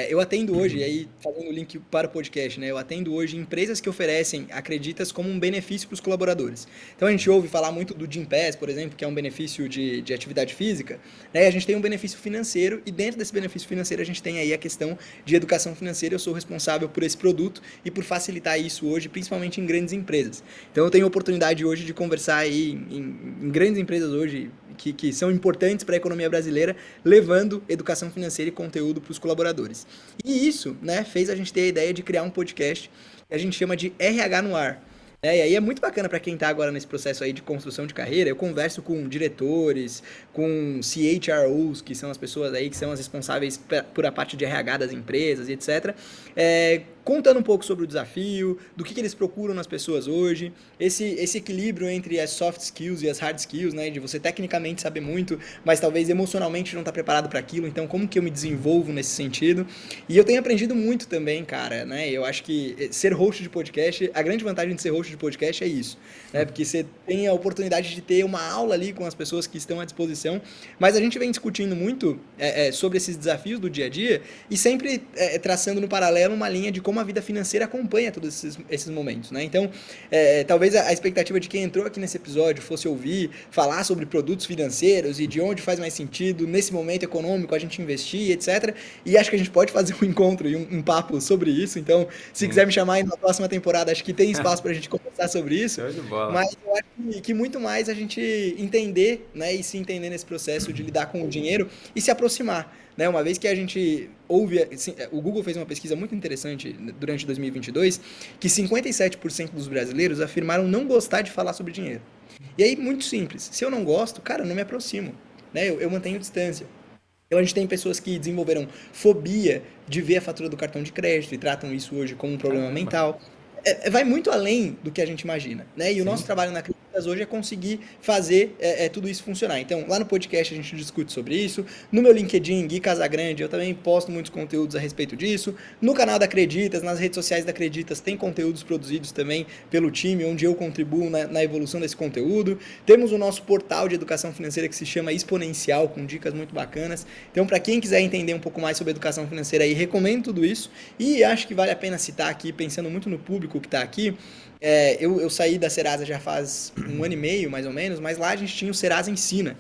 Eu atendo hoje, e aí fazendo o link para o podcast, né? Eu atendo hoje empresas que oferecem Acreditas como um benefício para os colaboradores. Então a gente ouve falar muito do Gympass, por exemplo, que é um benefício de atividade física, né? A gente tem um benefício financeiro e dentro desse benefício financeiro a gente tem aí a questão de educação financeira. Eu sou responsável por esse produto e por facilitar isso hoje, principalmente em grandes empresas. Então eu tenho a oportunidade hoje de conversar aí em grandes empresas hoje que são importantes para a economia brasileira, levando educação financeira e conteúdo para os colaboradores. E isso, né, fez a gente ter a ideia de criar um podcast que a gente chama de RH no Ar. E aí é muito bacana para quem está agora nesse processo aí de construção de carreira. Eu converso com diretores, com CHROs, que são as pessoas aí que são as responsáveis por a parte de RH das empresas e etc. Contando um pouco sobre o desafio, do que eles procuram nas pessoas hoje, esse equilíbrio entre as soft skills e as hard skills, né, de você tecnicamente saber muito, mas talvez emocionalmente não estar preparado para aquilo, então como que eu me desenvolvo nesse sentido? E eu tenho aprendido muito também, cara, né, eu acho que ser host de podcast, a grande vantagem de ser host de podcast é isso, né, porque você tem a oportunidade de ter uma aula ali com as pessoas que estão à disposição, mas a gente vem discutindo muito sobre esses desafios do dia a dia e sempre traçando no paralelo uma linha de como a vida financeira acompanha todos esses momentos, né? Então, talvez a expectativa de quem entrou aqui nesse episódio fosse ouvir falar sobre produtos financeiros e de onde faz mais sentido nesse momento econômico a gente investir, etc. E acho que a gente pode fazer um encontro e um papo sobre isso. Então, se quiser me chamar aí na próxima temporada, acho que tem espaço para a gente conversar sobre isso.
Show de bola.
Mas eu acho que muito mais a gente entender, né, e se entender nesse processo de lidar com o dinheiro e se aproximar. Né, uma vez que a gente ouve, assim, o Google fez uma pesquisa muito interessante durante 2022, que 57% dos brasileiros afirmaram não gostar de falar sobre dinheiro. E aí, muito simples, se eu não gosto, cara, eu não me aproximo, né, eu mantenho distância. Então a gente tem pessoas que desenvolveram fobia de ver a fatura do cartão de crédito e tratam isso hoje como um problema mental. Vai muito além do que a gente imagina, né? E o nosso trabalho na Acreditas hoje é conseguir fazer tudo isso funcionar. Então, lá no podcast a gente discute sobre isso. No meu LinkedIn, Gui Casagrande, eu também posto muitos conteúdos a respeito disso. No canal da Acreditas, nas redes sociais da Acreditas, tem conteúdos produzidos também pelo time, onde eu contribuo na evolução desse conteúdo. Temos o nosso portal de educação financeira que se chama Exponencial, com dicas muito bacanas. Então, para quem quiser entender um pouco mais sobre educação financeira aí, recomendo tudo isso. E acho que vale a pena citar aqui, pensando muito no público que está aqui, eu saí da Serasa já faz 1 ano e meio, mais ou menos, mas lá a gente tinha o Serasa Ensina,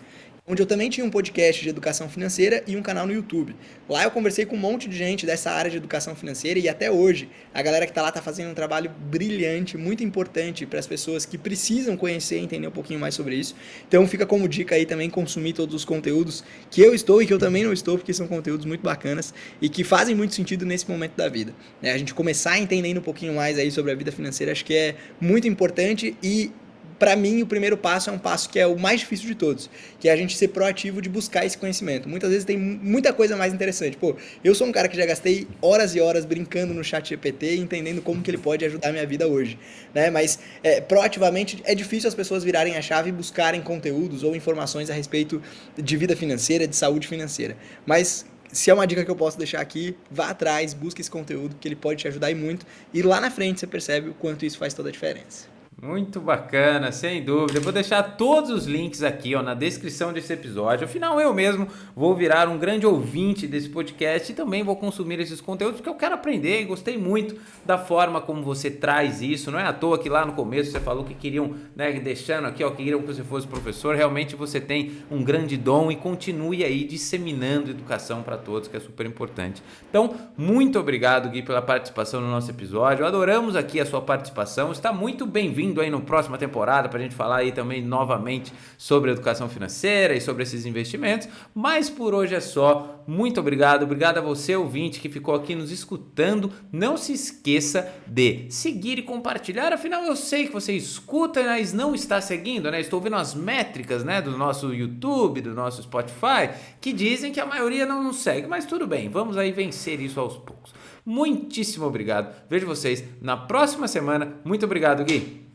onde eu também tinha um podcast de educação financeira e um canal no YouTube. Lá eu conversei com um monte de gente dessa área de educação financeira e até hoje a galera que está lá está fazendo um trabalho brilhante, muito importante para as pessoas que precisam conhecer e entender um pouquinho mais sobre isso. Então fica como dica aí também consumir todos os conteúdos que eu estou e que eu também não estou, porque são conteúdos muito bacanas e que fazem muito sentido nesse momento da vida. A gente começar entendendo um pouquinho mais aí sobre a vida financeira, acho que é muito importante e para mim, o primeiro passo é um passo que é o mais difícil de todos, que é a gente ser proativo de buscar esse conhecimento. Muitas vezes tem muita coisa mais interessante. Pô, eu sou um cara que já gastei horas e horas brincando no chat GPT e entendendo como que ele pode ajudar a minha vida hoje, né? Mas proativamente é difícil as pessoas virarem a chave e buscarem conteúdos ou informações a respeito de vida financeira, de saúde financeira. Mas se é uma dica que eu posso deixar aqui, vá atrás, busque esse conteúdo, que ele pode te ajudar e muito. E lá na frente você percebe o quanto isso faz toda a diferença.
Muito bacana, sem dúvida. Eu vou deixar todos os links aqui, ó, na descrição desse episódio. Afinal, eu mesmo vou virar um grande ouvinte desse podcast e também vou consumir esses conteúdos porque eu quero aprender e gostei muito da forma como você traz isso. Não é à toa que lá no começo você falou que queriam, né, deixando aqui, ó, que queriam que você fosse professor. Realmente você tem um grande dom e continue aí disseminando educação para todos, que é super importante. Então, muito obrigado, Gui, pela participação no nosso episódio. Adoramos aqui a sua participação. Está muito bem-vindo aí na próxima temporada para a gente falar aí também novamente sobre educação financeira e sobre esses investimentos, mas por hoje é só. Muito obrigado a você, ouvinte, que ficou aqui nos escutando. Não se esqueça de seguir e compartilhar, afinal eu sei que você escuta, mas não está seguindo, né? Estou vendo as métricas, né, do nosso YouTube, do nosso Spotify, que dizem que a maioria não nos segue, mas tudo bem, vamos aí vencer isso aos poucos. Muitíssimo obrigado. Vejo vocês na próxima semana. Muito obrigado, Gui.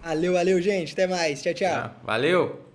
Valeu, gente. Até mais. Tchau, tchau.
Valeu!